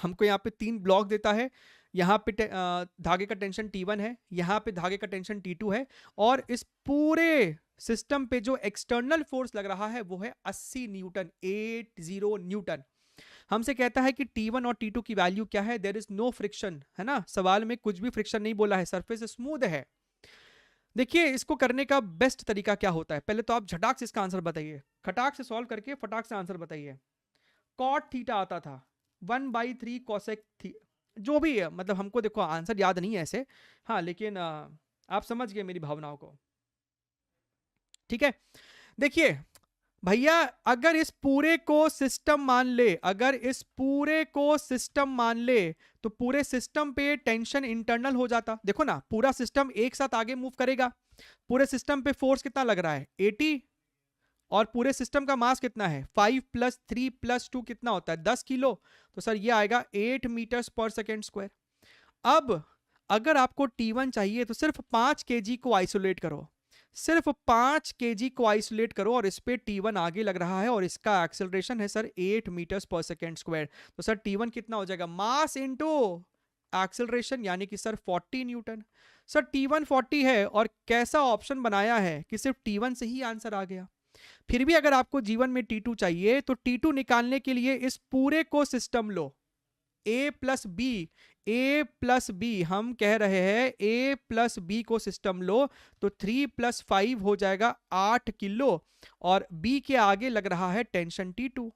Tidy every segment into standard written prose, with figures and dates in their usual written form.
हमको यहाँ पे 3 ब्लॉक देता है, यहाँ पे धागे का टेंशन T1 है, यहाँ पे धागे का टेंशन T2 है, और इस पूरे सिस्टम पे जो एक्सटर्नल फोर्स लग रहा है वो है 80 न्यूटन, 80 न्यूटन। हमसे कहता है कि T1 और T2 की वैल्यू क्या है, देयर इज नो फ्रिक्शन, है ना, सवाल में कुछ भी फ्रिक्शन नहीं बोला है, सरफेस स्मूथ है। देखिए इसको करने का बेस्ट तरीका क्या होता है, पहले तो आप झटाक से इसका आंसर बताइए, खटाक से सॉल्व करके फटाक से आंसर बताइए। कॉट थीटा आता था 1/3 कोसेक थी, जो भी है, मतलब हमको देखो आंसर याद नहीं है ऐसे, हाँ लेकिन आप समझ गए मेरी भावनाओं को, ठीक है। देखिए भैया, अगर इस पूरे को सिस्टम मान ले, अगर इस पूरे को सिस्टम मान ले, तो पूरे सिस्टम पे टेंशन इंटरनल हो जाता, देखो ना पूरा सिस्टम एक साथ आगे मूव करेगा, पूरे सिस्टम पे फोर्स कितना लग रहा है 80, और पूरे सिस्टम का मास कितना है 5 + 3 + 2 कितना होता है 10 किलो, तो सर ये आएगा 8 मीटर्स पर सेकेंड स्क्वायर। अब अगर आपको T1 चाहिए तो सिर्फ 5 केजी को आइसोलेट करो, सिर्फ 5 केजी को आइसोलेट करो, और इस पे T1 आगे लग रहा है और इसका एक्सेलरेशन है सर 8 मीटर्स पर सेकेंड स्क्वायर, तो सर T1 कितना हो जाएगा, मास इनटू एक्सेलरेशन, यानी कि सर 40 न्यूटन। सर T1 40 है, और कैसा ऑप्शन बनाया है कि सिर्फ T1 से ही आंसर आ गया। फिर भी अगर आपको जीवन में T2 चाहिए तो T2 निकालने के लिए इस पूरे को सिस्टम लो, A+B हम कह रहे हैं A+B को सिस्टम लो, तो 3 + 5 हो जाएगा 8 किलो, और B के आगे लग रहा है टेंशन T2,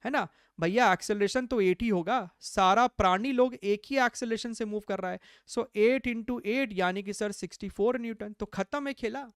है ना भैया, एक्सेलरेशन तो 8 ही होगा, सारा प्राणी लोग एक ही एक्सेलरेशन से मूव कर रहा है, सो 8 × 8 यानी कि सर 64 न्यूटन, तो खत्म है खेला।